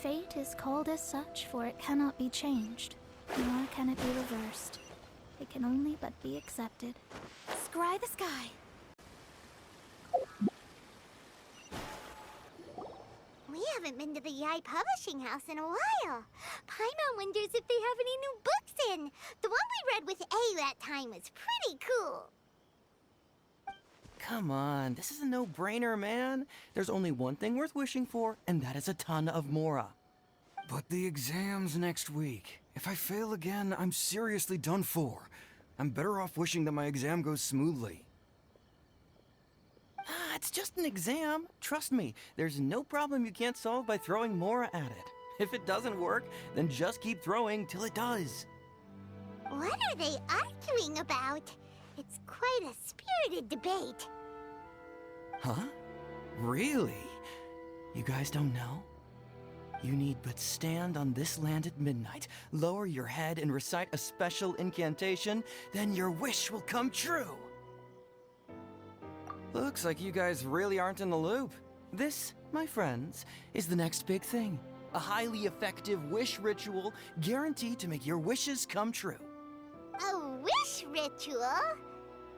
Fate is called as such, for it cannot be changed, nor can it be reversed. It can only but be accepted. Scry the sky! We haven't been to the Yae Publishing House in a while. Paimon wonders if they have any new books in. The one we read with A that time was pretty cool. Come on, this is a no-brainer, man. There's only one thing worth wishing for, and that is a ton of Mora. But the exam's next week. If I fail again, I'm seriously done for. I'm better off wishing that my exam goes smoothly. Ah, it's just an exam. Trust me, there's no problem you can't solve by throwing Mora at it. If it doesn't work, then just keep throwing till it does. What are they arguing about? It's quite a spirited debate. Huh? Really? You guys don't know? You need but stand on this land at midnight, lower your head and recite a special incantation, then your wish will come true. Looks like you guys really aren't in the loop. This, my friends, is the next big thing. A highly effective wish ritual guaranteed to make your wishes come true. A wish ritual?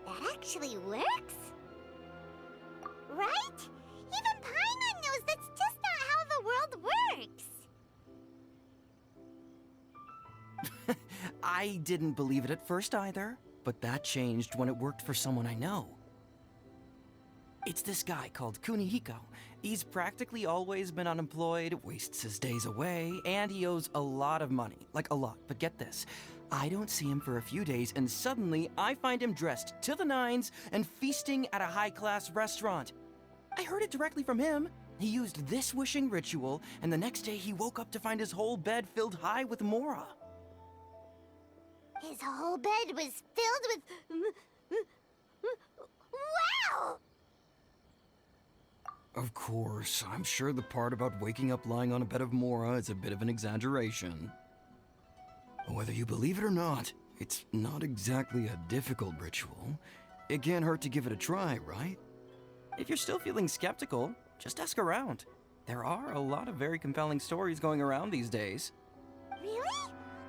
That actually works? Right? Even Paimon knows that's just not how the world works. I didn't believe it at first either, but that changed when it worked for someone I know. It's this guy called Kunihiko. He's practically always been unemployed, wastes his days away, and he owes a lot of money. Like a lot, but get this. I don't see him for a few days, and suddenly I find him dressed to the nines and feasting at a high-class restaurant. I heard it directly from him. He used this wishing ritual, and the next day he woke up to find his whole bed filled high with Mora. His whole bed was filled with... Wow! Of course, I'm sure the part about waking up lying on a bed of Mora is a bit of an exaggeration. Whether you believe it or not, it's not exactly a difficult ritual. It can't hurt to give it a try, right? If you're still feeling skeptical, just ask around. There are a lot of very compelling stories going around these days. Really?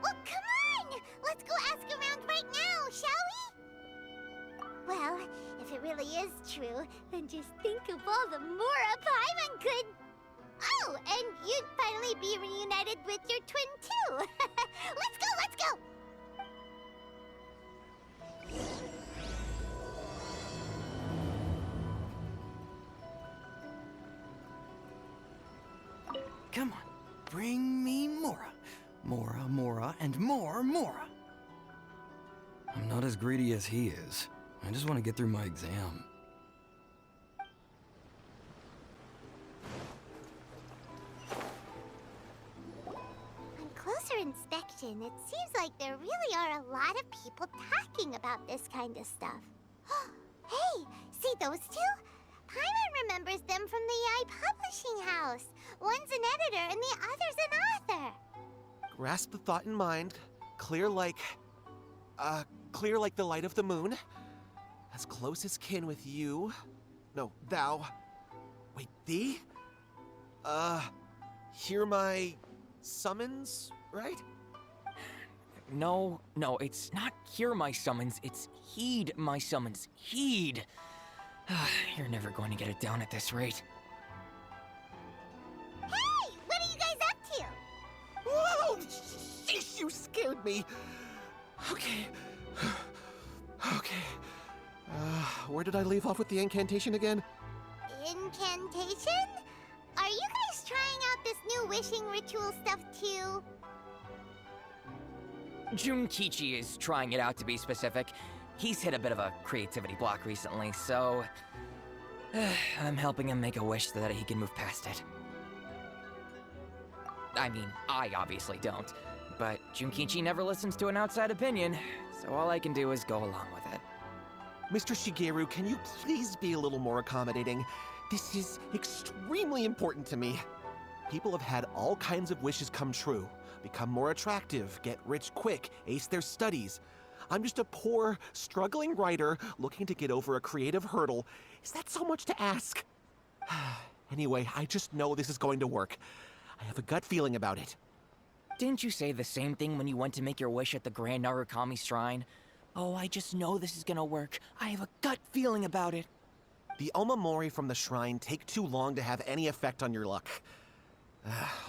Well, come on! Let's go ask around right now, shall we? Well, if it really is true, then just think of all the Mora Paimon could... Oh, and you'd finally be reunited with your twin, too! Let's go, let's go! Come on, bring me Mora. Mora, Mora, and more Mora. I'm not as greedy as he is. I just want to get through my exam. On closer inspection, it seems like there really are a lot of people talking about this kind of stuff. Hey, see those two? Paimon remembers them from the Yae Publishing House. One's an editor and the other's an author. Grasp the thought in mind. Clear like the light of the moon. As close as kin with you. No, thou. Wait, thee? Hear my summons, right? No, it's not hear my summons, it's heed my summons. Heed! You're never going to get it down at this rate. Hey! What are you guys up to? Whoa! Sheesh, you scared me! Okay. Okay. Where did I leave off with the incantation again? Incantation? Are you guys trying out this new wishing ritual stuff too? Junkichi is trying it out, to be specific. He's hit a bit of a creativity block recently, so... I'm helping him make a wish so that he can move past it. I mean, I obviously don't. But Junkichi never listens to an outside opinion, so all I can do is go along with it. Mr. Shigeru, can you please be a little more accommodating? This is extremely important to me. People have had all kinds of wishes come true. Become more attractive, get rich quick, ace their studies. I'm just a poor, struggling writer looking to get over a creative hurdle. Is that so much to ask? Anyway, I just know this is going to work. I have a gut feeling about it. Didn't you say the same thing when you went to make your wish at the Grand Narukami Shrine? Oh, I just know this is gonna work. I have a gut feeling about it. The Omamori from the shrine take too long to have any effect on your luck.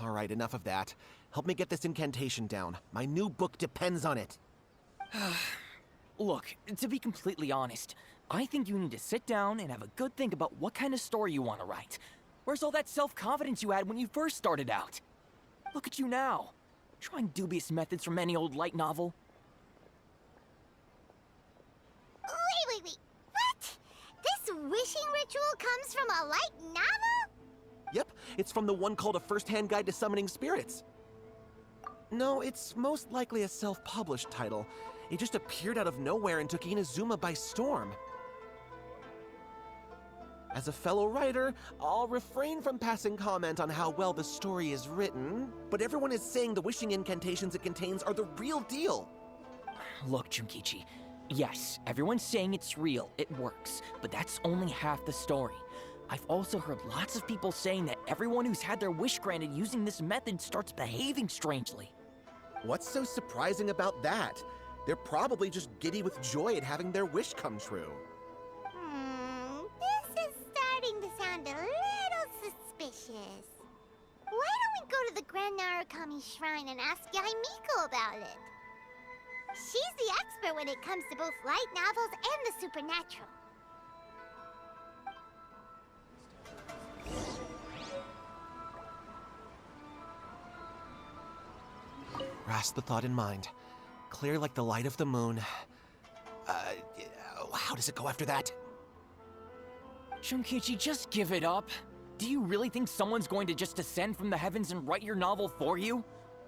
Alright, enough of that. Help me get this incantation down. My new book depends on it. Look, to be completely honest, I think you need to sit down and have a good think about what kind of story you want to write. Where's all that self-confidence you had when you first started out? Look at you now, trying dubious methods from any old light novel. Wait. What? This wishing ritual comes from a light novel? Yep, it's from the one called A First-Hand Guide to Summoning Spirits. No, it's most likely a self-published title. It just appeared out of nowhere and took Inazuma by storm. As a fellow writer, I'll refrain from passing comment on how well the story is written, but everyone is saying the wishing incantations it contains are the real deal. Look, Junkichi, yes, everyone's saying it's real, it works, but that's only half the story. I've also heard lots of people saying that everyone who's had their wish granted using this method starts behaving strangely. What's so surprising about that? They're probably just giddy with joy at having their wish come true. This is starting to sound a little suspicious. Why don't we go to the Grand Narukami Shrine and ask Yae Miko about it? She's the expert when it comes to both light novels and the supernatural. Grasp the thought in mind. Clear like the light of the moon. How does it go after that? Junkichi, just give it up. Do you really think someone's going to just descend from the heavens and write your novel for you?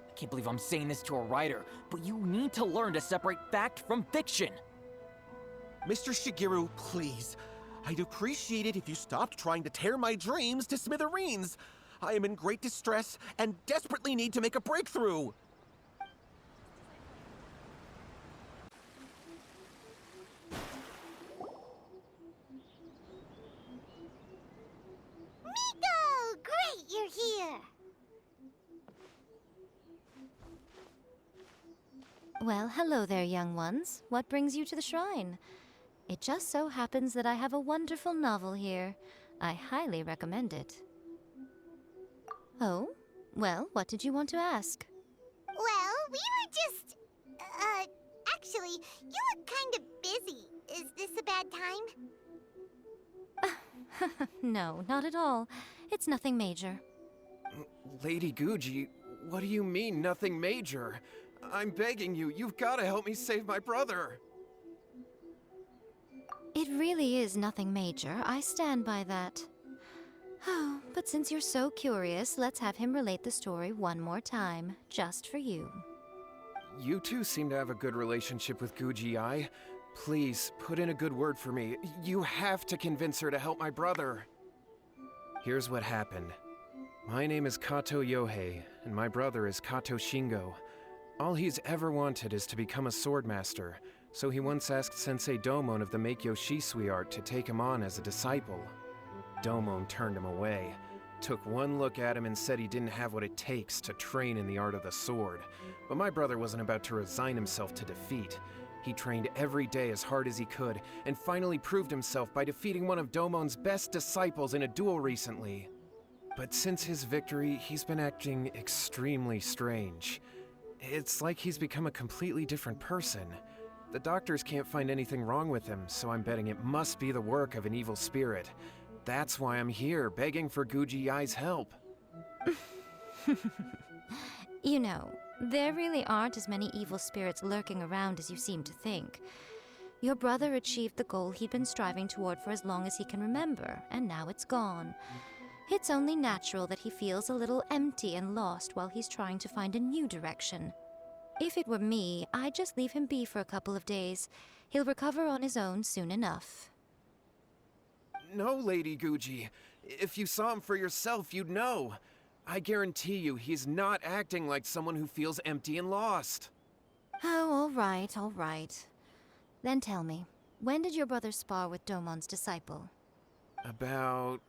I can't believe I'm saying this to a writer, but you need to learn to separate fact from fiction. Mr. Shigeru, please. I'd appreciate it if you stopped trying to tear my dreams to smithereens. I am in great distress and desperately need to make a breakthrough. Miko! Great, you're here! Well, hello there, young ones. What brings you to the shrine? It just so happens that I have a wonderful novel here. I highly recommend it. Oh? Well, what did you want to ask? Well, we were just... actually, you look kind of busy. Is this a bad time? No, not at all. It's nothing major. Lady Guji, what do you mean, nothing major? I'm begging you, you've got to help me save my brother. It really is nothing major. I stand by that. Oh, but since you're so curious, let's have him relate the story one more time, just for you. You two seem to have a good relationship with Guji-ai. Please, put in a good word for me. You have to convince her to help my brother. Here's what happened. My name is Kato Yohei, and my brother is Kato Shingo. All he's ever wanted is to become a swordmaster, so he once asked Sensei Domon of the Meikyo Shisui art to take him on as a disciple. Domon turned him away, took one look at him and said he didn't have what it takes to train in the art of the sword. But my brother wasn't about to resign himself to defeat. He trained every day as hard as he could, and finally proved himself by defeating one of Domon's best disciples in a duel recently. But since his victory, he's been acting extremely strange. It's like he's become a completely different person. The doctors can't find anything wrong with him, so I'm betting it must be the work of an evil spirit. That's why I'm here, begging for Guji-ai's help. You know, there really aren't as many evil spirits lurking around as you seem to think. Your brother achieved the goal he'd been striving toward for as long as he can remember, and now it's gone. It's only natural that he feels a little empty and lost while he's trying to find a new direction. If it were me, I'd just leave him be for a couple of days. He'll recover on his own soon enough. No, Lady Guji. If you saw him for yourself, you'd know. I guarantee you, he's not acting like someone who feels empty and lost. Oh, all right. Then tell me, when did your brother spar with Domon's disciple? About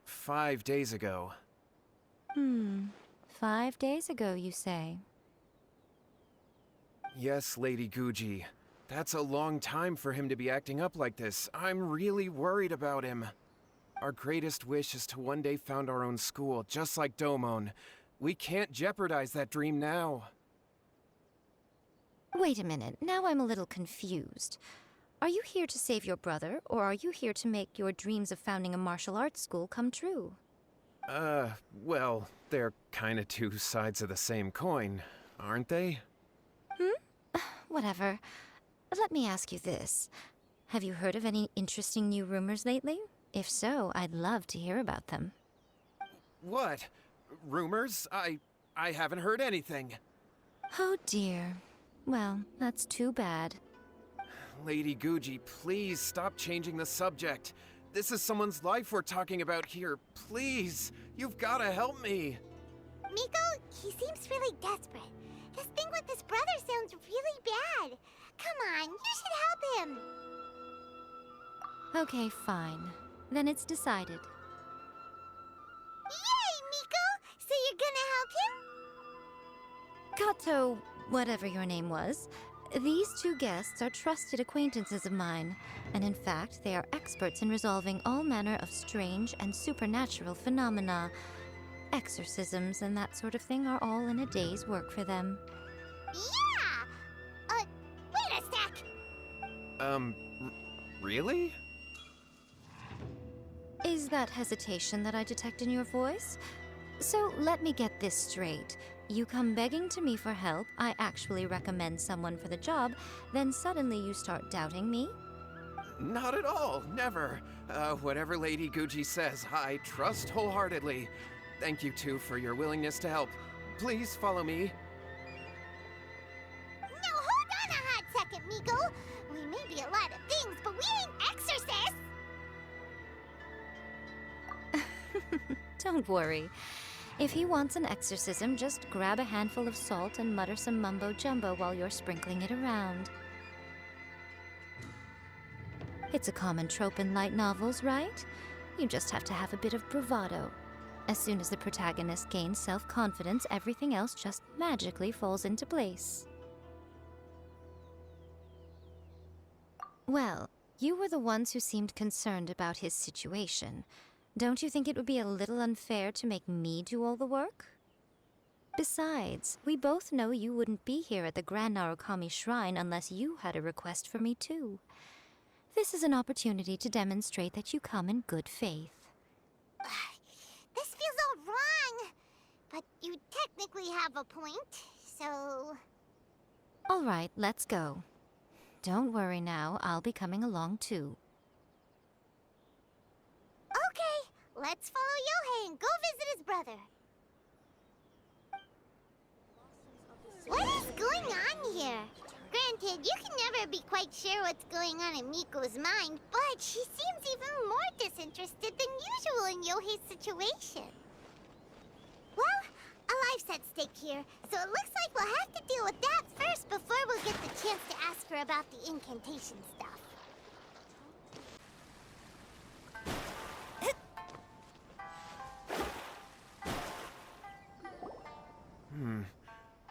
5 days ago. 5 days ago, you say? Yes, Lady Guji. That's a long time for him to be acting up like this. I'm really worried about him. Our greatest wish is to one day found our own school, just like Domon. We can't jeopardize that dream now. Wait a minute, now I'm a little confused. Are you here to save your brother, or are you here to make your dreams of founding a martial arts school come true? Well, they're kinda two sides of the same coin, aren't they? Whatever. Let me ask you this. Have you heard of any interesting new rumors lately? If so, I'd love to hear about them. What? Rumors? I haven't heard anything. Oh dear. Well, that's too bad. Lady Guji, please stop changing the subject. This is someone's life we're talking about here. Please, you've gotta help me. Miko, he seems really desperate. This thing with his brother sounds really bad. Come on, you should help him. Okay, fine. Then it's decided. Yay, Miko! So you're gonna help him? Kato, whatever your name was, these two guests are trusted acquaintances of mine, and in fact, they are experts in resolving all manner of strange and supernatural phenomena. Exorcisms and that sort of thing are all in a day's work for them. Yeah! Wait a sec! Really? Is that hesitation that I detect in your voice? So let me get this straight. You come begging to me for help, I actually recommend someone for the job, then suddenly you start doubting me? Not at all, never. Whatever Lady Guji says, I trust wholeheartedly. Thank you two for your willingness to help. Please follow me. No, hold on a hot second, Miko! We may be a lot of things, but we ain't exorcists! Don't worry. If he wants an exorcism, just grab a handful of salt and mutter some mumbo-jumbo while you're sprinkling it around. It's a common trope in light novels, right? You just have to have a bit of bravado. As soon as the protagonist gains self-confidence, everything else just magically falls into place. Well, you were the ones who seemed concerned about his situation. Don't you think it would be a little unfair to make me do all the work? Besides, we both know you wouldn't be here at the Grand Narukami Shrine unless you had a request for me too. This is an opportunity to demonstrate that you come in good faith. This feels all wrong! But you technically have a point, so... All right, let's go. Don't worry now, I'll be coming along too. Okay, let's follow Yohei and go visit his brother. What is going on here? Granted, you can never be quite sure what's going on in Miko's mind, but she seems even more disinterested than usual in Yohei's situation. Well, a life's at stake here, so it looks like we'll have to deal with that first before we'll get the chance to ask her about the incantation stuff.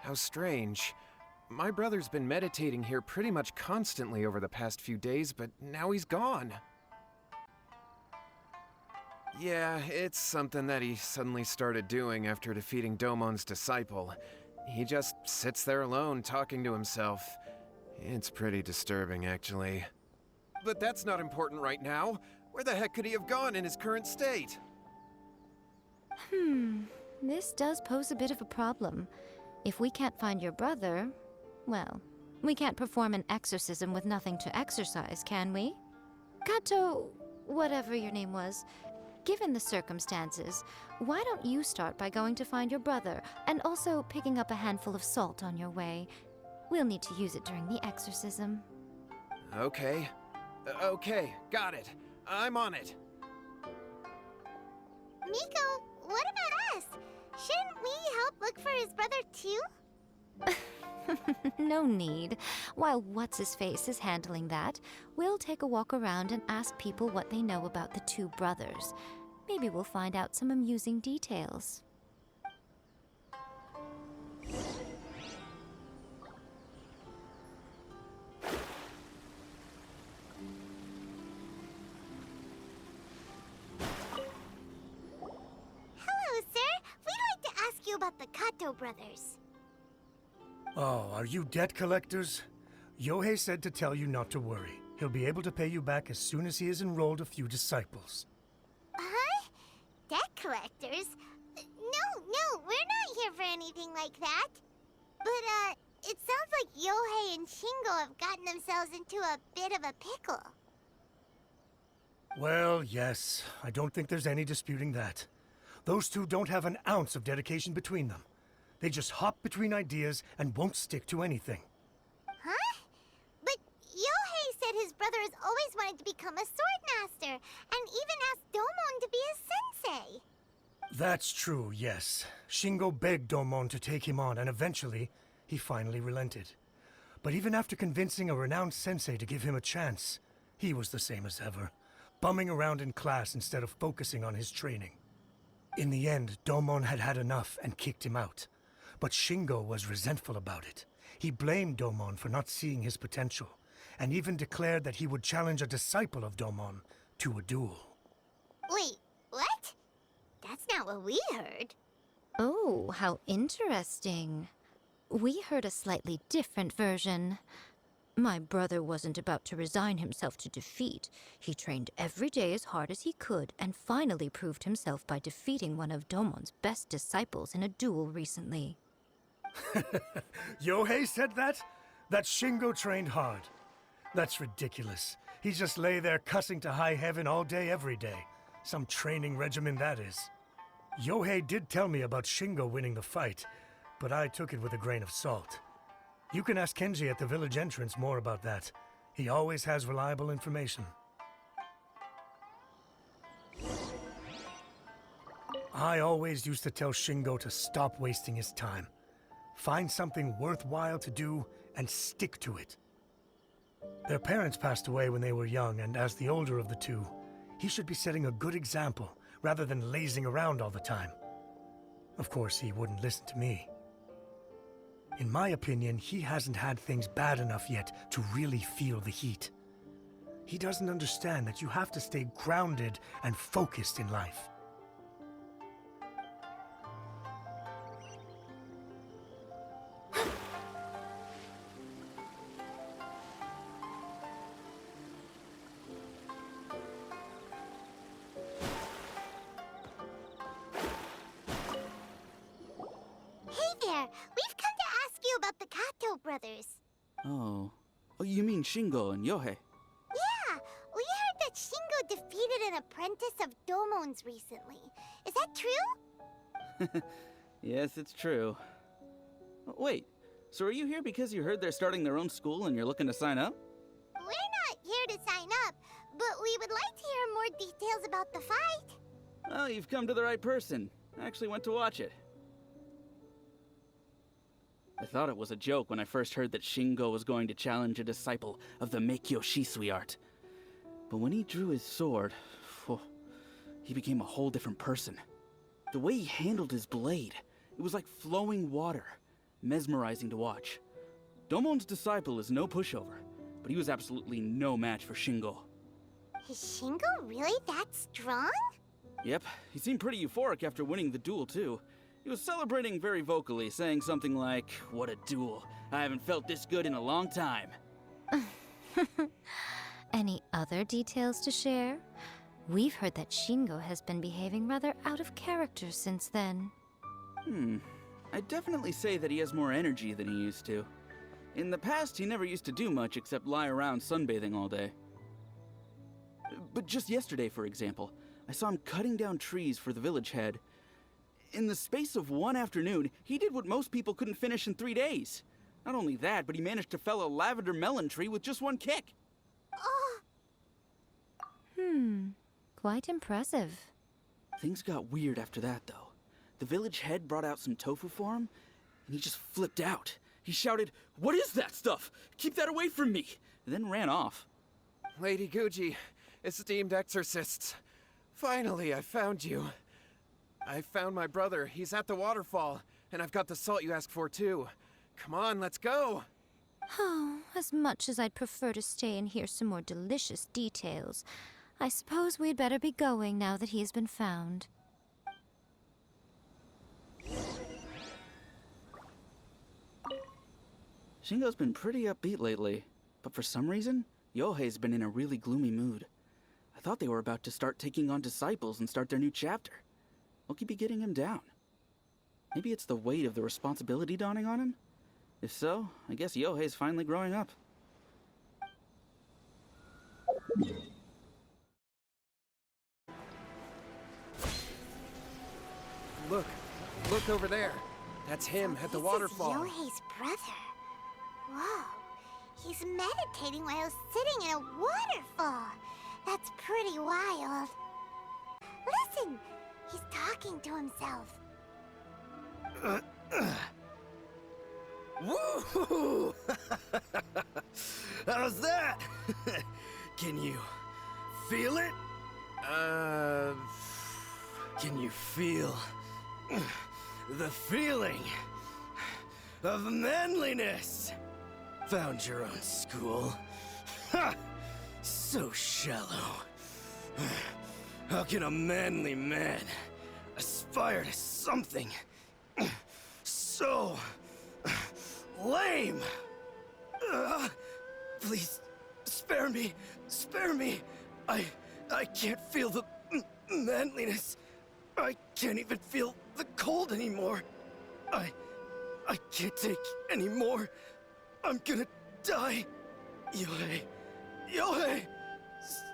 How strange. My brother's been meditating here pretty much constantly over the past few days, but now he's gone. Yeah, it's something that he suddenly started doing after defeating Domon's disciple. He just sits there alone, talking to himself. It's pretty disturbing, actually. But that's not important right now. Where the heck could he have gone in his current state? This does pose a bit of a problem. If we can't find your brother, well, we can't perform an exorcism with nothing to exorcise, can we? Kato, whatever your name was, given the circumstances, why don't you start by going to find your brother, and also picking up a handful of salt on your way? We'll need to use it during the exorcism. Okay. Okay, got it. I'm on it. Miko, what about us? Shouldn't we help look for his brother too? No need. While What's-His-Face is handling that, we'll take a walk around and ask people what they know about the two brothers. Maybe we'll find out some amusing details. about the Kato brothers. Oh, are you debt collectors? Yohei said to tell you not to worry. He'll be able to pay you back as soon as he has enrolled a few disciples. Huh? Debt collectors? No, we're not here for anything like that. But, it sounds like Yohei and Shingo have gotten themselves into a bit of a pickle. Well, yes. I don't think there's any disputing that. Those two don't have an ounce of dedication between them. They just hop between ideas and won't stick to anything. Huh? But Yohei said his brother has always wanted to become a sword master, and even asked Domon to be his sensei. That's true, yes. Shingo begged Domon to take him on, and eventually, he finally relented. But even after convincing a renowned sensei to give him a chance, he was the same as ever, bumming around in class instead of focusing on his training. In the end, Domon had had enough and kicked him out. But Shingo was resentful about it. He blamed Domon for not seeing his potential, and even declared that he would challenge a disciple of Domon to a duel. Wait, what? That's not what we heard. Oh, how interesting. We heard a slightly different version. My brother wasn't about to resign himself to defeat. He trained every day as hard as he could and finally proved himself by defeating one of Domon's best disciples in a duel recently. Yohei said that? That Shingo trained hard. That's ridiculous. He just lay there cussing to high heaven all day, every day. Some training regimen, that is. Yohei did tell me about Shingo winning the fight, but I took it with a grain of salt. You can ask Kenji at the village entrance more about that. He always has reliable information. I always used to tell Shingo to stop wasting his time. Find something worthwhile to do and stick to it. Their parents passed away when they were young, and as the older of the two, he should be setting a good example rather than lazing around all the time. Of course, he wouldn't listen to me. In my opinion, he hasn't had things bad enough yet to really feel the heat. He doesn't understand that you have to stay grounded and focused in life. Brothers. Oh, you mean Shingo and Yohei? Yeah, we heard that Shingo defeated an apprentice of Domon's recently. Is that true? Yes, it's true. Wait, so are you here because you heard they're starting their own school and you're looking to sign up? We're not here to sign up, but we would like to hear more details about the fight. Well, you've come to the right person. I actually went to watch it. I thought it was a joke when I first heard that Shingo was going to challenge a disciple of the Meikyo Shisui art. But when he drew his sword, he became a whole different person. The way he handled his blade, it was like flowing water, mesmerizing to watch. Domon's disciple is no pushover, but he was absolutely no match for Shingo. Is Shingo really that strong? Yep, he seemed pretty euphoric after winning the duel too. He was celebrating very vocally, saying something like, "What a duel. I haven't felt this good in a long time." Any other details to share? We've heard that Shingo has been behaving rather out of character since then. I'd definitely say that he has more energy than he used to. In the past, he never used to do much except lie around sunbathing all day. But just yesterday, for example, I saw him cutting down trees for the village head. In the space of one afternoon, he did what most people couldn't finish in 3 days. Not only that, but he managed to fell a lavender melon tree with just one kick. Quite impressive. Things got weird after that, though. The village head brought out some tofu for him, and he just flipped out. He shouted, "What is that stuff? Keep that away from me!" and then ran off. Lady Guji, esteemed exorcists, finally I found you. I found my brother. He's at the waterfall, and I've got the salt you asked for, too. Come on, let's go! Oh, as much as I'd prefer to stay and hear some more delicious details, I suppose we'd better be going now that he's been found. Shingo's been pretty upbeat lately, but for some reason, Yohei's been in a really gloomy mood. I thought they were about to start taking on disciples and start their new chapter. What could be getting him down? Maybe it's the weight of the responsibility dawning on him? If so, I guess Yohei's finally growing up. Look over there. That's him at the waterfall. This is Yohei's brother. Whoa. He's meditating while sitting in a waterfall. That's pretty wild. Listen, he's talking to himself. Woohoo! How's that? Can you feel it? Can you feel the feeling of manliness? Found your own school. Ha! So shallow. How can a manly man aspire to something so lame? Please, spare me. Spare me. I can't feel the manliness. I can't even feel the cold anymore. I can't take any more. I'm gonna die. Yohei. Yohei!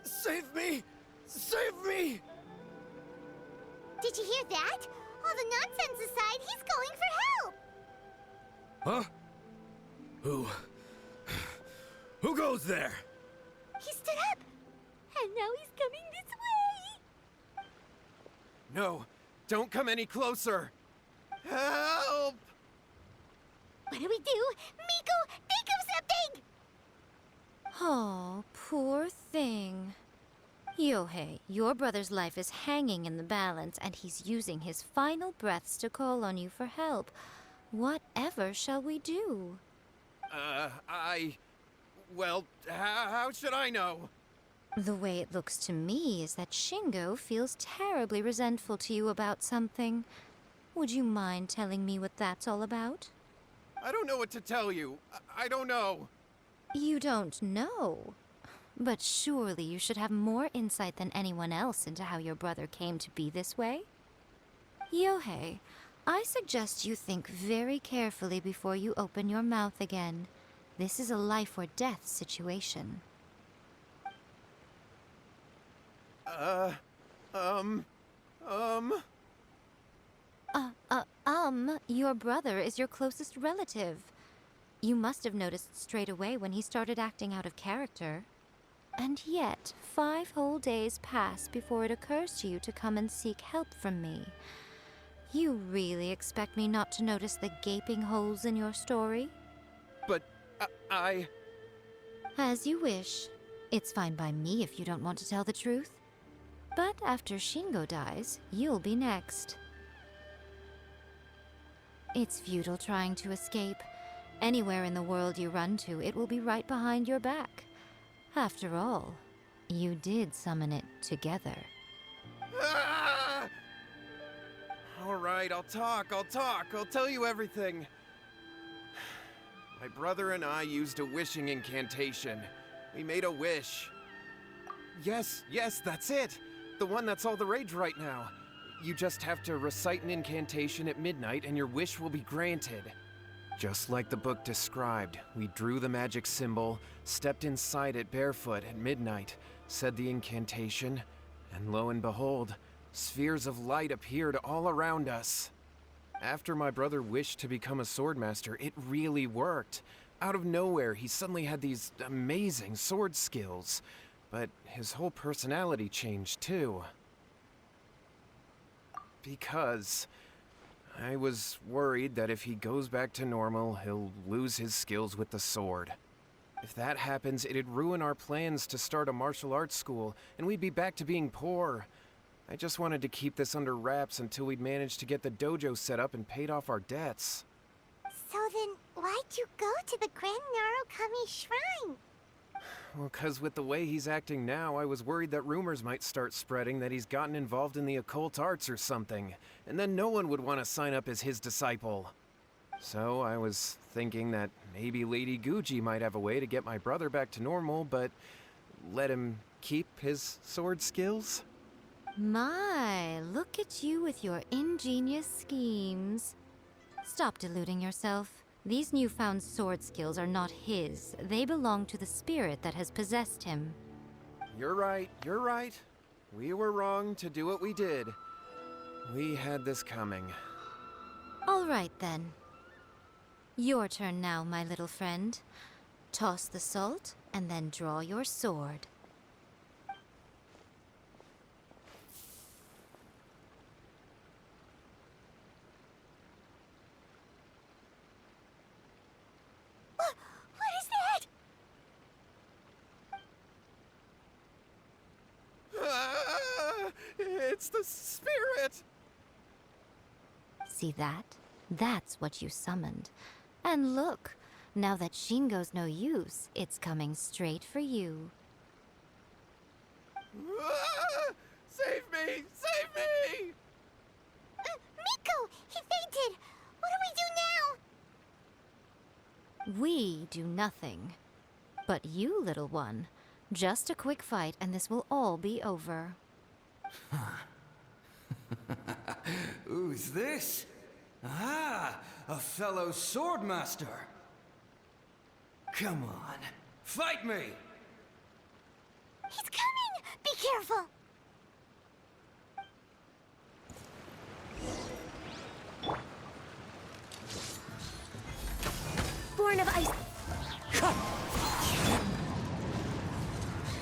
Save me! Save me! Did you hear that? All the nonsense aside, he's calling for help! Huh? Who goes there? He stood up! And now he's coming this way! No, don't come any closer. Help! What do we do? Miko, think of something! Oh, poor thing. Yohei, your brother's life is hanging in the balance, and he's using his final breaths to call on you for help. Whatever shall we do? Well, how should I know? The way it looks to me is that Shingo feels terribly resentful to you about something. Would you mind telling me what that's all about? I don't know what to tell you. I don't know. You don't know? But surely you should have more insight than anyone else into how your brother came to be this way? Yohei, I suggest you think very carefully before you open your mouth again. This is a life or death situation. Your brother is your closest relative. You must have noticed straight away when he started acting out of character. And yet, 5 whole days pass before it occurs to you to come and seek help from me. You really expect me not to notice the gaping holes in your story? But I... As you wish. It's fine by me if you don't want to tell the truth. But after Shingo dies, you'll be next. It's futile trying to escape. Anywhere in the world you run to, it will be right behind your back. After all, you did summon it together. Ah! All right, I'll talk. I'll tell you everything. My brother and I used a wishing incantation. We made a wish. Yes, that's it. The one that's all the rage right now. You just have to recite an incantation at midnight and your wish will be granted. Just like the book described, we drew the magic symbol, stepped inside it barefoot at midnight, said the incantation, and lo and behold, spheres of light appeared all around us. After my brother wished to become a swordmaster, it really worked. Out of nowhere, he suddenly had these amazing sword skills, but his whole personality changed too. Because I was worried that if he goes back to normal, he'll lose his skills with the sword. If that happens, it'd ruin our plans to start a martial arts school, and we'd be back to being poor. I just wanted to keep this under wraps until we'd managed to get the dojo set up and paid off our debts. So then, why'd you go to the Grand Narukami Shrine? Well, 'cause with the way he's acting now, I was worried that rumors might start spreading that he's gotten involved in the occult arts or something, and then no one would want to sign up as his disciple. So I was thinking that maybe Lady Guji might have a way to get my brother back to normal, but let him keep his sword skills? My, look at you with your ingenious schemes. Stop deluding yourself. These newfound sword skills are not his. They belong to the spirit that has possessed him. You're right, you're right. We were wrong to do what we did. We had this coming. All right, then. Your turn now, my little friend. Toss the salt, and then draw your sword. What is that? It's the spirit! See that? That's what you summoned. And look, now that Shingo's no use, it's coming straight for you. Save me! Save me! Miko! He fainted! What do we do now? We do nothing. But you, little one, just a quick fight and this will all be over. Who's this? Ah, a fellow swordmaster. Come on, fight me! He's coming! Be careful! Born of ice.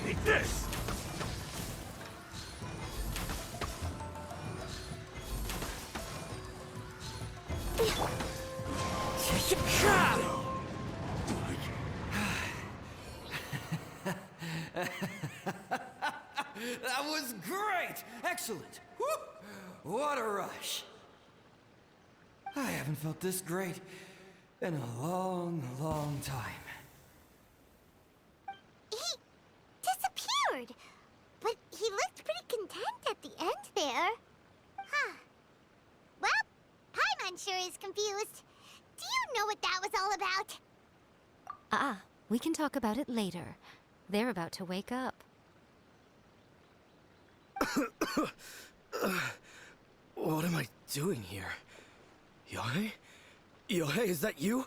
Take this! That was great! Excellent! Whoop! What a rush! I haven't felt this great in a long, long time. He disappeared! But he looked pretty content at the end there. Huh. Well, Paimon sure is confused. Do you know what that was all about? We can talk about it later. They're about to wake up. What am I doing here? Yae? Yae, is that you?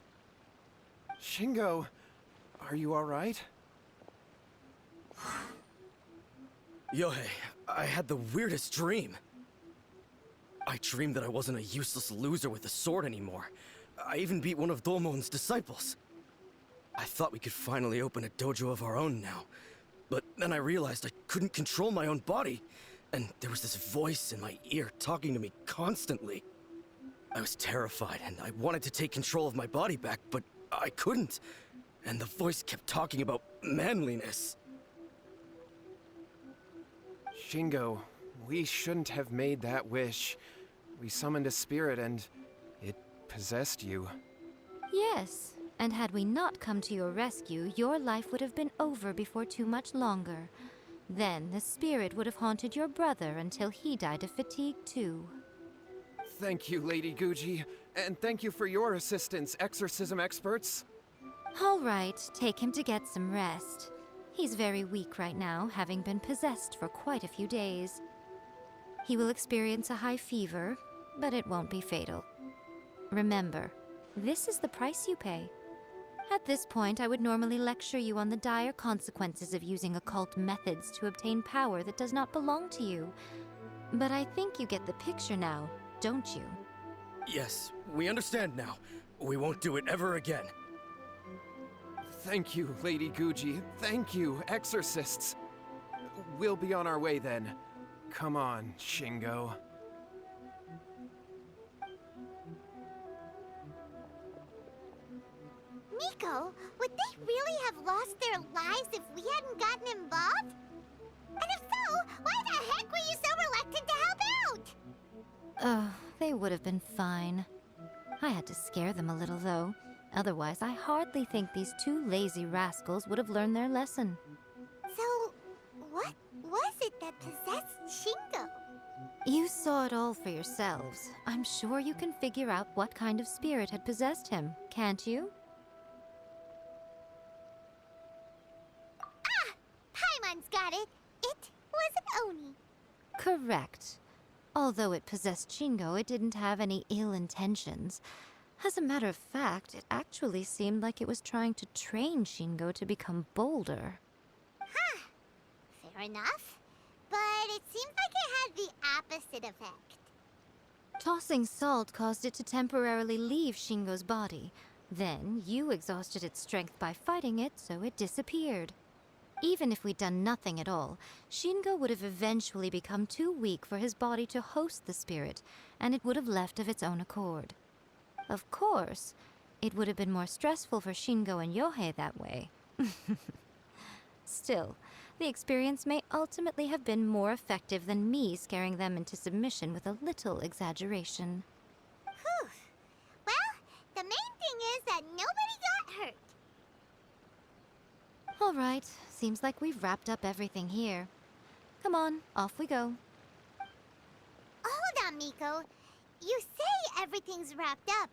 Shingo, are you alright? Yae, I had the weirdest dream. I dreamed that I wasn't a useless loser with a sword anymore. I even beat one of Domon's disciples. I thought we could finally open a dojo of our own now. But then I realized I couldn't control my own body. And there was this voice in my ear talking to me constantly. I was terrified and I wanted to take control of my body back, but I couldn't. And the voice kept talking about manliness. Shingo, we shouldn't have made that wish. We summoned a spirit and it possessed you. Yes, and had we not come to your rescue, your life would have been over before too much longer. Then the spirit would have haunted your brother until he died of fatigue too. Thank you, Lady Guji, and thank you for your assistance, exorcism experts. All right, take him to get some rest. He's very weak right now, having been possessed for quite a few days. He will experience a high fever, but it won't be fatal. Remember, this is the price you pay. At this point, I would normally lecture you on the dire consequences of using occult methods to obtain power that does not belong to you. But I think you get the picture now, don't you? Yes, we understand now. We won't do it ever again. Thank you, Lady Guji. Thank you, exorcists. We'll be on our way then. Come on, Shingo. Miko, would they really have lost their lives if we hadn't gotten involved? And if so, why the heck were you so reluctant to help out? Oh, they would have been fine. I had to scare them a little, though. Otherwise, I hardly think these two lazy rascals would have learned their lesson. So, what was it that possessed Shingo? You saw it all for yourselves. I'm sure you can figure out what kind of spirit had possessed him, can't you? Paimon's got it. It was an Oni. Correct. Although it possessed Shingo, it didn't have any ill intentions. As a matter of fact, it actually seemed like it was trying to train Shingo to become bolder. Huh. Fair enough. But it seemed like it had the opposite effect. Tossing salt caused it to temporarily leave Shingo's body. Then, you exhausted its strength by fighting it, so it disappeared. Even if we'd done nothing at all, Shingo would have eventually become too weak for his body to host the spirit, and it would have left of its own accord. Of course, it would have been more stressful for Shingo and Yohei that way. Still, the experience may ultimately have been more effective than me scaring them into submission with a little exaggeration. Whew. Well, the main thing is that nobody got hurt. All right, seems like we've wrapped up everything here. Come on, off we go. Hold on, Miko. You say everything's wrapped up,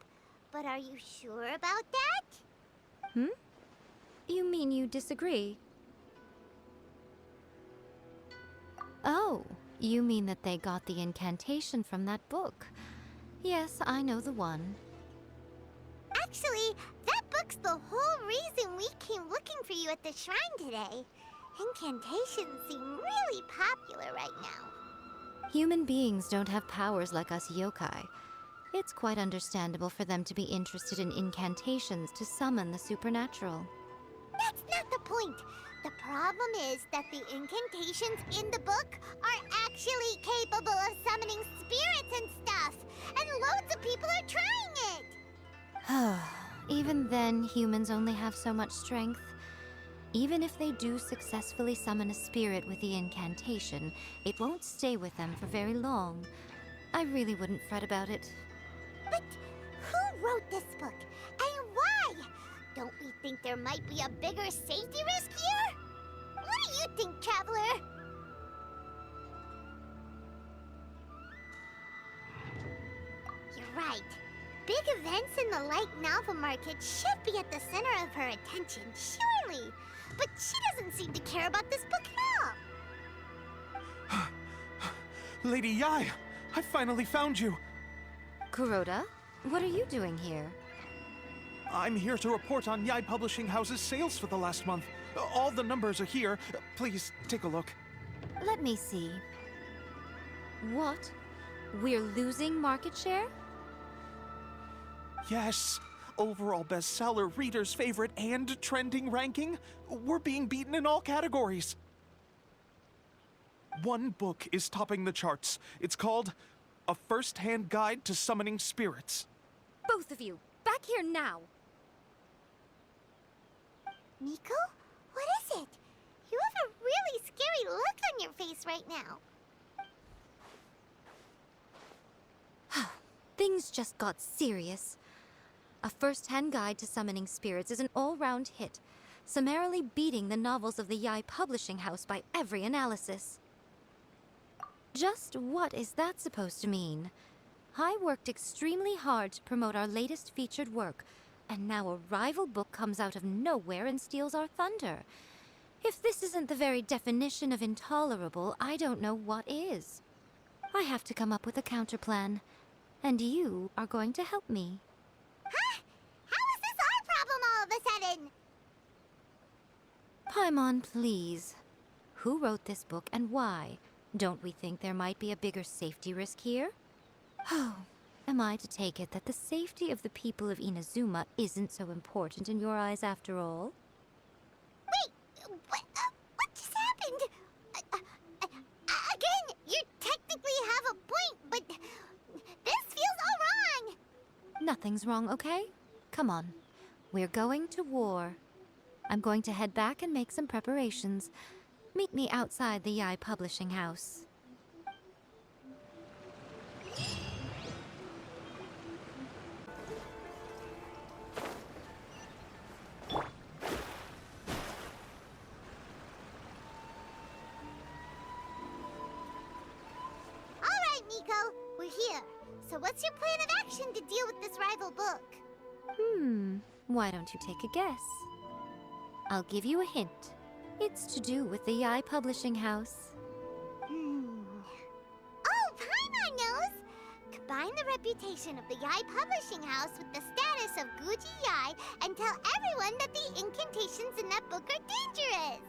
but are you sure about that? You mean you disagree? Oh, you mean that they got the incantation from that book. Yes, I know the one. Actually, that book's the whole reason we came looking for you at the shrine today. Incantations seem really popular right now. Human beings don't have powers like us yokai. It's quite understandable for them to be interested in incantations to summon the supernatural. That's not the point. The problem is that the incantations in the book are actually capable of summoning spirits and stuff, and loads of people are trying it. Even then, humans only have so much strength. Even if they do successfully summon a spirit with the incantation, it won't stay with them for very long. I really wouldn't fret about it. But who wrote this book, and why? Don't we think there might be a bigger safety risk here? What do you think, Traveler? You're right. Big events in the light novel market should be at the center of her attention, surely. But she doesn't seem to care about this book at all. Lady Yae, I finally found you. Kuroda, what are you doing here? I'm here to report on Yae Publishing House's sales for the last month. All the numbers are here. Please take a look. Let me see. What? We're losing market share? Yes. Overall bestseller, reader's favorite, and trending ranking. We're being beaten in all categories. One book is topping the charts. It's called A First-Hand Guide to Summoning Spirits. Both of you, back here now! Miko? What is it? You have a really scary look on your face right now. Things just got serious. A First-Hand Guide to Summoning Spirits is an all-round hit, summarily beating the novels of the Yae Publishing House by every analysis. Just what is that supposed to mean? I worked extremely hard to promote our latest featured work, and now a rival book comes out of nowhere and steals our thunder. If this isn't the very definition of intolerable, I don't know what is. I have to come up with a counterplan, and you are going to help me. Huh? How is this our problem all of a sudden? Paimon, please. Who wrote this book and why? Don't we think there might be a bigger safety risk here? Oh, am I to take it that the safety of the people of Inazuma isn't so important in your eyes after all? Wait, what just happened? Again, you technically have a point, but this feels all wrong. Nothing's wrong, okay? Come on. We're going to war. I'm going to head back and make some preparations. Meet me outside the Yae Publishing House. All right, Miko. We're here. So what's your plan of action to deal with this rival book? Why don't you take a guess? I'll give you a hint. It's to do with the Yae Publishing House. Oh, Paimon knows! Combine the reputation of the Yae Publishing House with the status of Guji Yae and tell everyone that the incantations in that book are dangerous!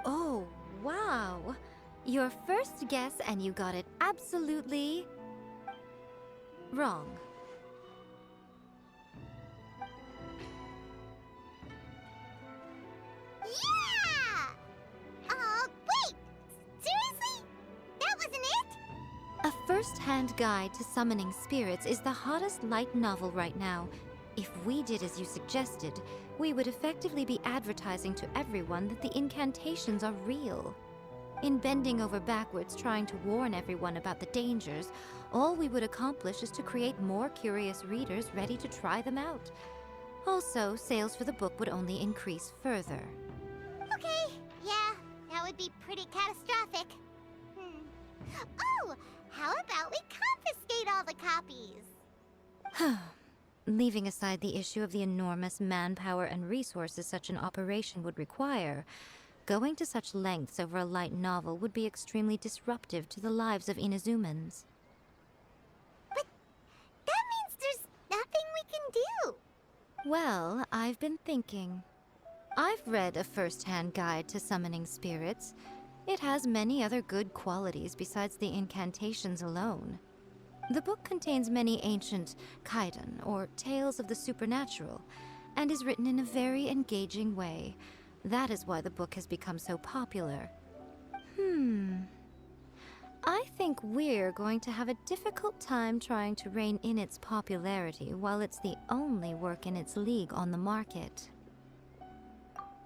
Oh, wow. Your first guess and you got it absolutely wrong. Yeah! Wait! Seriously? That wasn't it? A first-hand guide to summoning spirits is the hottest light novel right now. If we did as you suggested, we would effectively be advertising to everyone that the incantations are real. In bending over backwards trying to warn everyone about the dangers, all we would accomplish is to create more curious readers ready to try them out. Also, sales for the book would only increase further. Okay, yeah, that would be pretty catastrophic. Oh, how about we confiscate all the copies? Leaving aside the issue of the enormous manpower and resources such an operation would require, going to such lengths over a light novel would be extremely disruptive to the lives of Inazumans. But that means there's nothing we can do. Well, I've been thinking. I've read a first-hand guide to summoning spirits. It has many other good qualities besides the incantations alone. The book contains many ancient kaidan, or tales of the supernatural, and is written in a very engaging way. That is why the book has become so popular. I think we're going to have a difficult time trying to rein in its popularity while it's the only work in its league on the market.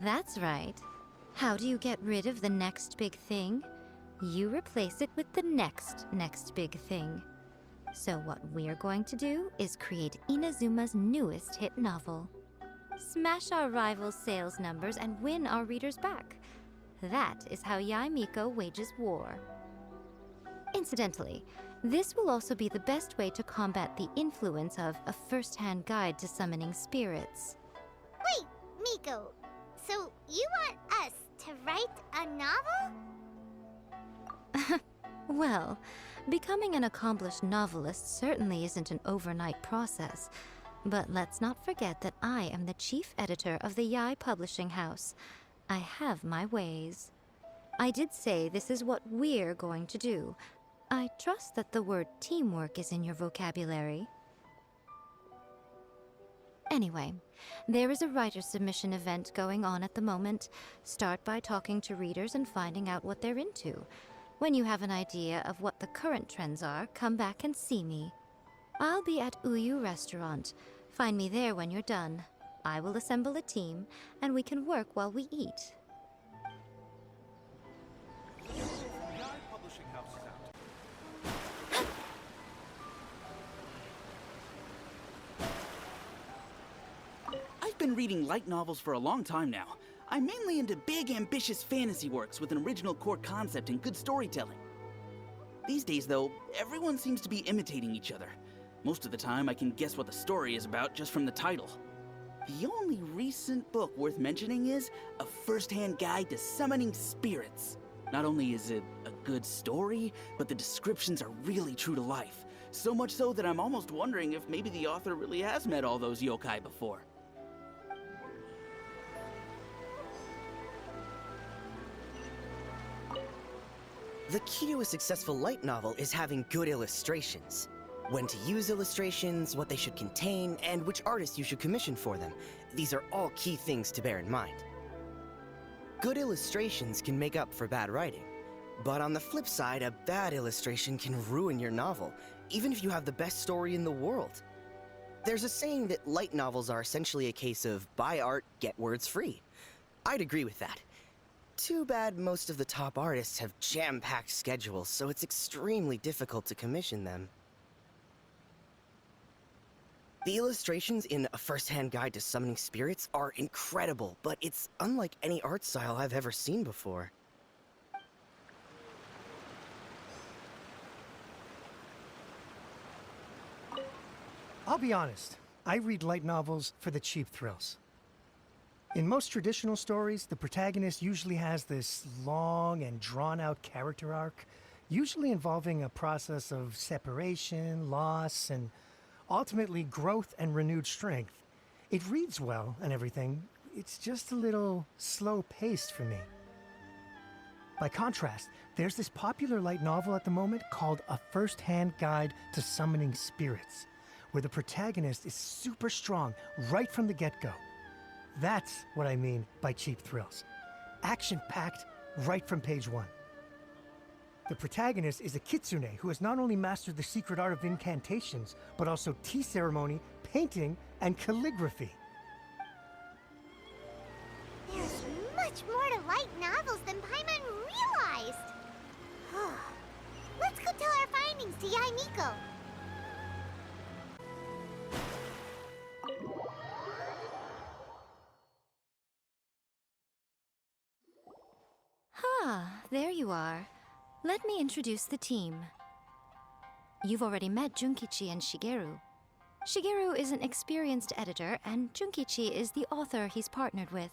That's right. How do you get rid of the next big thing? You replace it with the next big thing. So what we're going to do is create Inazuma's newest hit novel. Smash our rival's sales numbers and win our readers back. That is how Yae Miko wages war. Incidentally, this will also be the best way to combat the influence of a first-hand guide to summoning spirits. Wait, Miko, so you want us to write a novel? Well, becoming an accomplished novelist certainly isn't an overnight process. But let's not forget that I am the chief editor of the Yae Publishing House. I have my ways. I did say this is what we're going to do. I trust that the word teamwork is in your vocabulary. Anyway, there is a writer submission event going on at the moment. Start by talking to readers and finding out what they're into. When you have an idea of what the current trends are, come back and see me. I'll be at Uyu Restaurant. Find me there when you're done. I will assemble a team, and we can work while we eat. I've been reading light novels for a long time now. I'm mainly into big, ambitious fantasy works with an original core concept and good storytelling. These days, though, everyone seems to be imitating each other. Most of the time, I can guess what the story is about just from the title. The only recent book worth mentioning is A First-Hand Guide to Summoning Spirits. Not only is it a good story, but the descriptions are really true to life. So much so that I'm almost wondering if maybe the author really has met all those yokai before. The key to a successful light novel is having good illustrations. When to use illustrations, what they should contain, and which artists you should commission for them. These are all key things to bear in mind. Good illustrations can make up for bad writing. But on the flip side, a bad illustration can ruin your novel, even if you have the best story in the world. There's a saying that light novels are essentially a case of buy art, get words free. I'd agree with that. Too bad most of the top artists have jam-packed schedules, so it's extremely difficult to commission them. The illustrations in A First-Hand Guide to Summoning Spirits are incredible, but it's unlike any art style I've ever seen before. I'll be honest, I read light novels for the cheap thrills. In most traditional stories, the protagonist usually has this long and drawn-out character arc, usually involving a process of separation, loss, and ultimately growth and renewed strength. It reads well and everything, it's just a little slow-paced for me. By contrast, there's this popular light novel at the moment called A First-Hand Guide to Summoning Spirits, where the protagonist is super strong right from the get-go. That's what I mean by cheap thrills. Action-packed right from page 1. The protagonist is a kitsune who has not only mastered the secret art of incantations, but also tea ceremony, painting, and calligraphy. There's much more to light novels than Paimon realized. Let's go tell our findings to Yae Miko. There you are. Let me introduce the team. You've already met Junkichi and Shigeru. Shigeru is an experienced editor, and Junkichi is the author he's partnered with.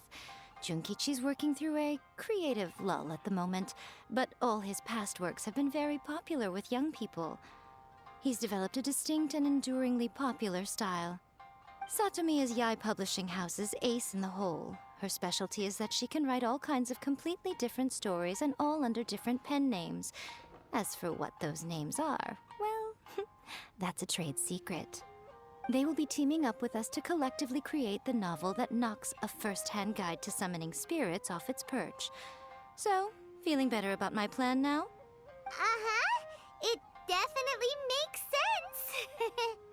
Junkichi's working through a creative lull at the moment, but all his past works have been very popular with young people. He's developed a distinct and enduringly popular style. Satomi is Yae Publishing House's ace in the hole. Her specialty is that she can write all kinds of completely different stories and all under different pen names. As for what those names are, well, that's a trade secret. They will be teaming up with us to collectively create the novel that knocks A First-Hand Guide to Summoning Spirits off its perch. So, feeling better about my plan now? Uh-huh. It definitely makes sense.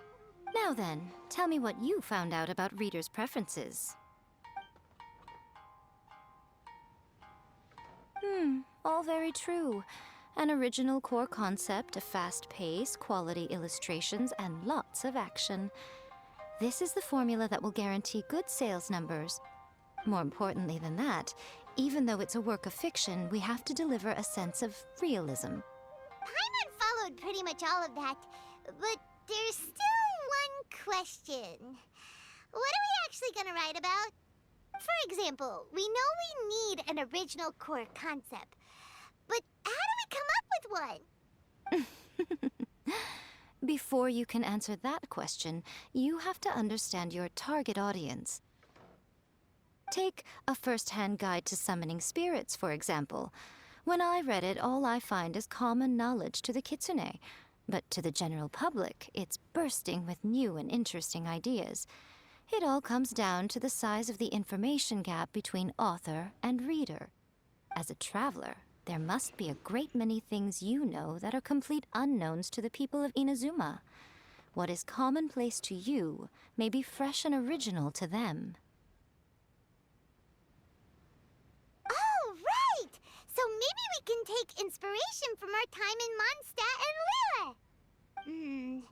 Now then, tell me what you found out about readers' preferences. All very true. An original core concept, a fast pace, quality illustrations, and lots of action. This is the formula that will guarantee good sales numbers. More importantly than that, even though it's a work of fiction, we have to deliver a sense of realism. Paimon followed pretty much all of that, but there's still one question. What are we actually gonna write about? For example, we know we need an original core concept, but how do we come up with one? Before you can answer that question, you have to understand your target audience. Take A First-Hand Guide to Summoning Spirits, for example. When I read it, all I find is common knowledge to the kitsune. But to the general public, it's bursting with new and interesting ideas. It all comes down to the size of the information gap between author and reader. As a traveler, there must be a great many things you know that are complete unknowns to the people of Inazuma. What is commonplace to you may be fresh and original to them. Oh, right! So maybe we can take inspiration from our time in Mondstadt and Liyue.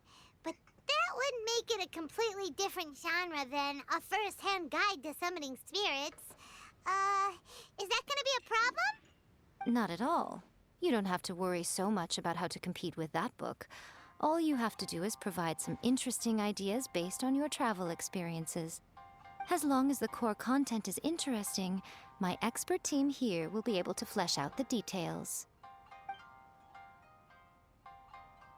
But that would make it a completely different genre than A First-Hand Guide to Summoning Spirits. Is that gonna be a problem? Not at all. You don't have to worry so much about how to compete with that book. All you have to do is provide some interesting ideas based on your travel experiences. As long as the core content is interesting, my expert team here will be able to flesh out the details.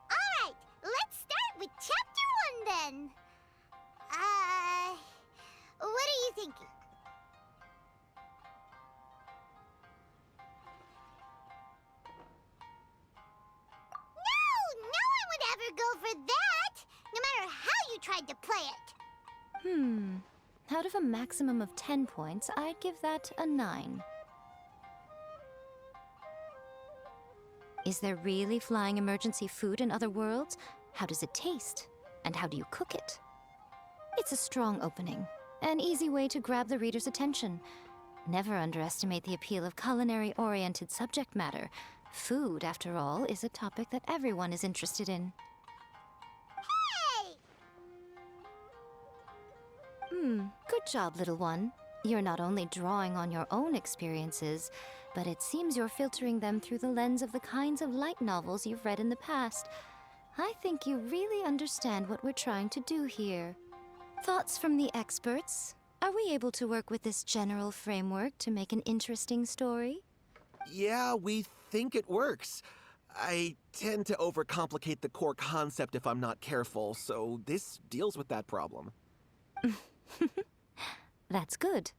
Alright, let's start with Chapter 1 then. What are you thinking? No one would ever go for that, no matter how you tried to play it. Out of a maximum of 10 points, I'd give that a 9. Is there really flying emergency food in other worlds? How does it taste? And how do you cook it? It's a strong opening, an easy way to grab the reader's attention. Never underestimate the appeal of culinary-oriented subject matter. Food, after all, is a topic that everyone is interested in. Hey! Good job, little one. You're not only drawing on your own experiences, but it seems you're filtering them through the lens of the kinds of light novels you've read in the past. I think you really understand what we're trying to do here. Thoughts from the experts? Are we able to work with this general framework to make an interesting story? Yeah, we think it works. I tend to overcomplicate the core concept if I'm not careful, so this deals with that problem. That's good.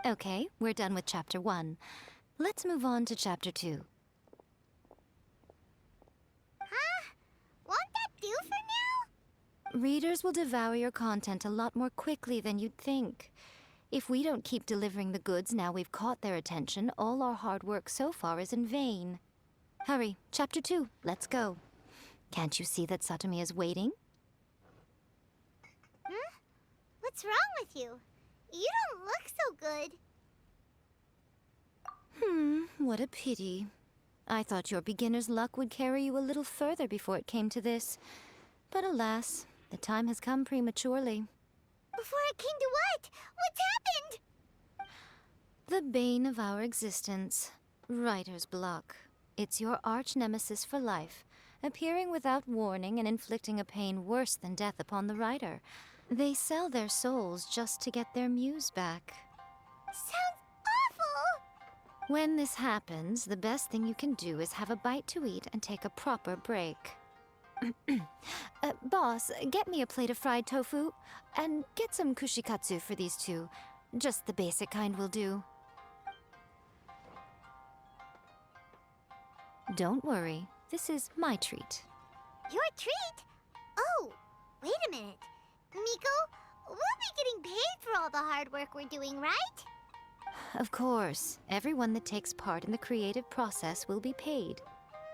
Okay, we're done with Chapter 1. Let's move on to Chapter 2. Huh? Won't that do for now? Readers will devour your content a lot more quickly than you'd think. If we don't keep delivering the goods now we've caught their attention, all our hard work so far is in vain. Hurry, Chapter 2, let's go. Can't you see that Satomi is waiting? Huh? What's wrong with you? You don't look so good. What a pity. I thought your beginner's luck would carry you a little further before it came to this. But alas, the time has come prematurely. Before it came to what? What's happened? The bane of our existence, writer's block. It's your arch-nemesis for life, appearing without warning and inflicting a pain worse than death upon the writer. They sell their souls just to get their muse back. Sounds awful! When this happens, the best thing you can do is have a bite to eat and take a proper break. Boss, get me a plate of fried tofu, and get some kushikatsu for these two. Just the basic kind will do. Don't worry, this is my treat. Your treat? Oh, wait a minute. Miko, we'll be getting paid for all the hard work we're doing, right? Of course, everyone that takes part in the creative process will be paid.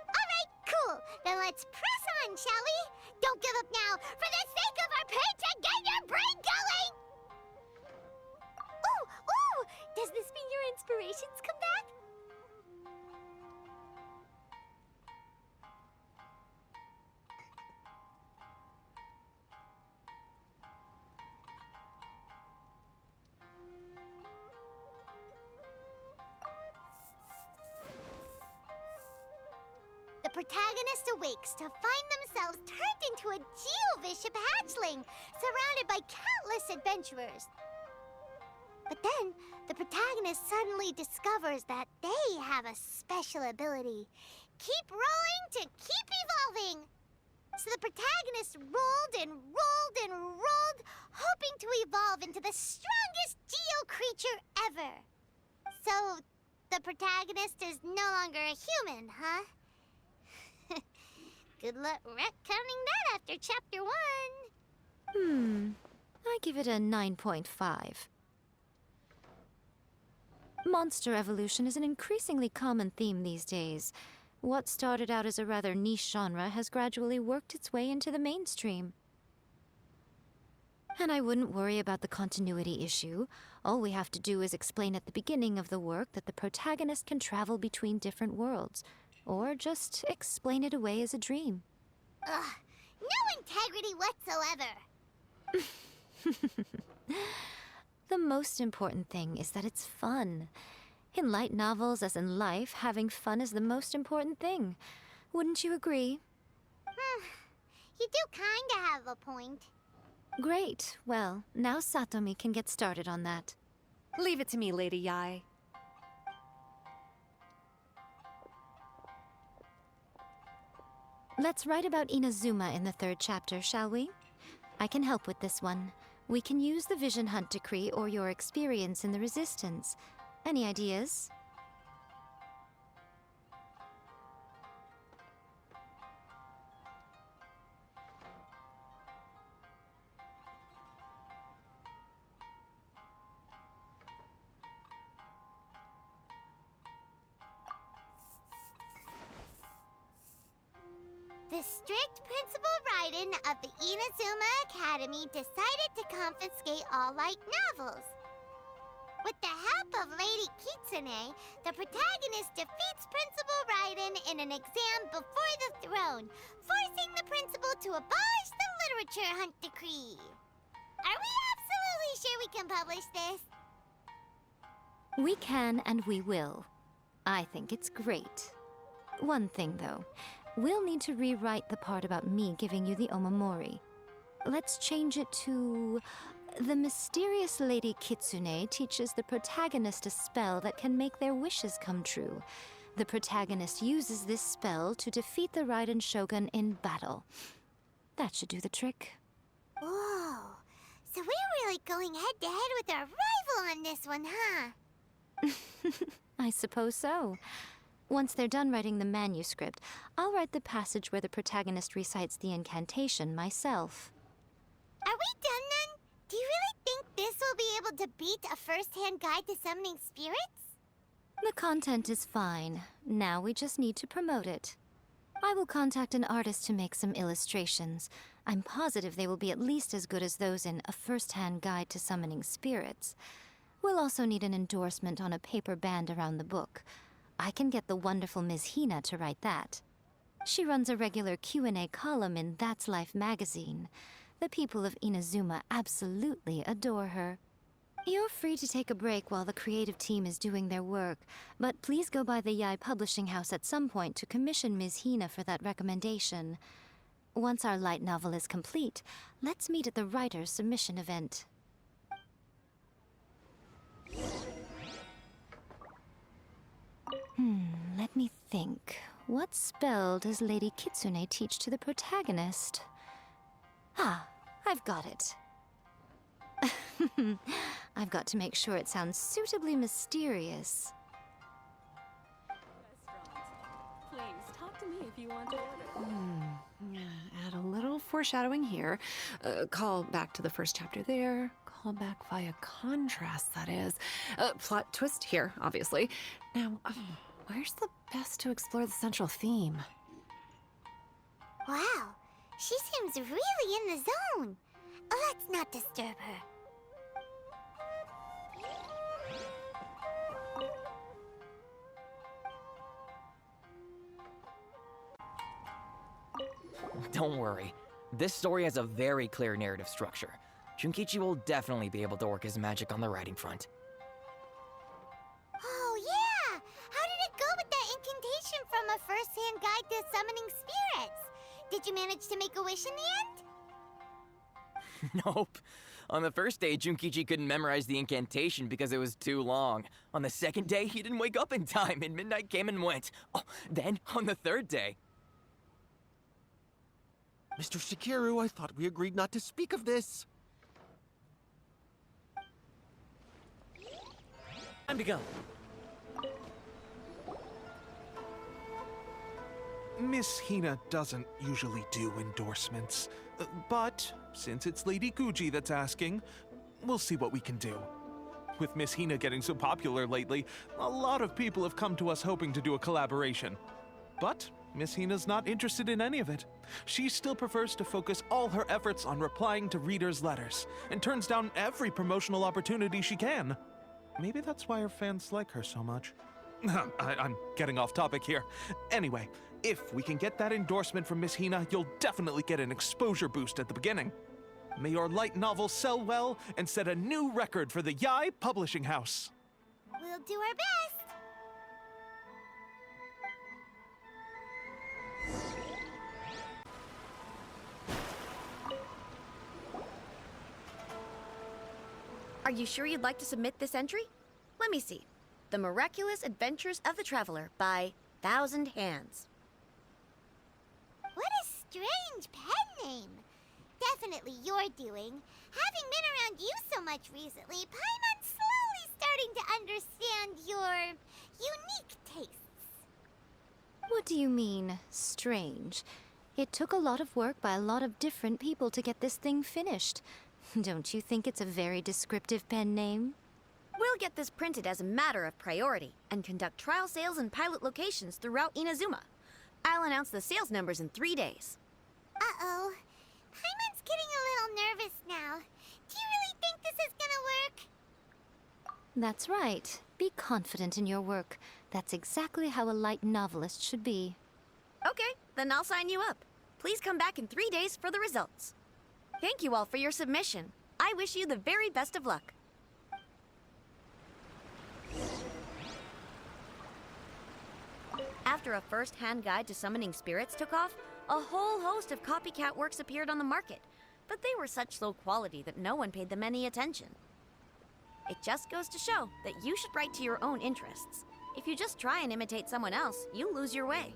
Alright, cool. Then let's press on, shall we? Don't give up now, for the sake of our paycheck, get your brain going! Ooh! Does this mean your inspirations come back? The protagonist awakes to find themselves turned into a geovicious hatchling, surrounded by countless adventurers. But then, the protagonist suddenly discovers that they have a special ability. Keep rolling to keep evolving! So the protagonist rolled and rolled and rolled, hoping to evolve into the strongest geo creature ever. So, the protagonist is no longer a human, huh? Good luck retconning that after Chapter 1. I give it a 9.5. Monster evolution is an increasingly common theme these days. What started out as a rather niche genre has gradually worked its way into the mainstream. And I wouldn't worry about the continuity issue. All we have to do is explain at the beginning of the work that the protagonist can travel between different worlds. Or just explain it away as a dream. Ugh, no integrity whatsoever. The most important thing is that it's fun. In light novels, as in life, having fun is the most important thing. Wouldn't you agree? You do kinda have a point. Great. Well, now Satomi can get started on that. Leave it to me, Lady Yae. Let's write about Inazuma in the 3rd chapter, shall we? I can help with this one. We can use the Vision Hunt Decree or your experience in the Resistance. Any ideas? The strict Principal Raiden of the Inazuma Academy decided to confiscate all light novels. With the help of Lady Kitsune, the protagonist defeats Principal Raiden in an exam before the throne, forcing the principal to abolish the Literature Hunt Decree. Are we absolutely sure we can publish this? We can and we will. I think it's great. One thing, though. we'll need to rewrite the part about me giving you the omamori. Let's change it to... The mysterious Lady Kitsune teaches the protagonist a spell that can make their wishes come true. The protagonist uses this spell to defeat the Raiden Shogun in battle. That should do the trick. Whoa. So we're really going head-to-head with our rival on this one, huh? I suppose so. Once they're done writing the manuscript, I'll write the passage where the protagonist recites the incantation myself. Are we done then? Do you really think this will be able to beat a first-hand guide to summoning spirits? The content is fine. Now we just need to promote it. I will contact an artist to make some illustrations. I'm positive they will be at least as good as those in A First-Hand Guide to Summoning Spirits. We'll also need an endorsement on a paper band around the book. I can get the wonderful Ms. Hina to write that. She runs a regular Q&A column in That's Life magazine. The people of Inazuma absolutely adore her. You're free to take a break while the creative team is doing their work, but please go by the Yae Publishing House at some point to commission Ms. Hina for that recommendation. Once our light novel is complete, let's meet at the writer's submission event. Let me think. What spell does Lady Kitsune teach to the protagonist? Ah, I've got it. I've got to make sure it sounds suitably mysterious. Please, talk to me if you want to order. Add a little foreshadowing here. Call back to the first chapter there. Call back via contrast, that is. Plot twist here, obviously. Now, where's the best to explore the central theme? Wow, she seems really in the zone. Let's not disturb her. Don't worry. This story has a very clear narrative structure. Junkichi will definitely be able to work his magic on the writing front. Oh, yeah! How did it go with that incantation from A First-Hand Guide to Summoning Spirits? Did you manage to make a wish in the end? Nope. On the first day, Junkichi couldn't memorize the incantation because it was too long. On the second day, he didn't wake up in time, and midnight came and went. Oh, then, on the third day... Mr. Shikiru, I thought we agreed not to speak of this. Time to go. Miss Hina doesn't usually do endorsements, but since it's Lady Guji that's asking, we'll see what we can do. With Miss Hina getting so popular lately, a lot of people have come to us hoping to do a collaboration. But Miss Hina's not interested in any of it. She still prefers to focus all her efforts on replying to readers' letters, and turns down every promotional opportunity she can. Maybe that's why her fans like her so much. I'm getting off topic here. Anyway, if we can get that endorsement from Miss Hina, you'll definitely get an exposure boost at the beginning. May your light novel sell well and set a new record for the Yae Publishing House. We'll do our best. Are you sure you'd like to submit this entry? Let me see. The Miraculous Adventures of the Traveler by Thousand Hands. What a strange pen name. Definitely your doing. Having been around you so much recently, Paimon's slowly starting to understand your unique tastes. What do you mean, strange? It took a lot of work by a lot of different people to get this thing finished. Don't you think it's a very descriptive pen name? We'll get this printed as a matter of priority and conduct trial sales in pilot locations throughout Inazuma. I'll announce the sales numbers in 3 days. Uh-oh. Paimon's getting a little nervous now. Do you really think this is gonna work? That's right. Be confident in your work. That's exactly how a light novelist should be. Okay, then I'll sign you up. Please come back in 3 days for the results. Thank you all for your submission. I wish you the very best of luck. After a first-hand guide to summoning spirits took off, a whole host of copycat works appeared on the market, but they were such low quality that no one paid them any attention. It just goes to show that you should write to your own interests. If you just try and imitate someone else, you lose your way.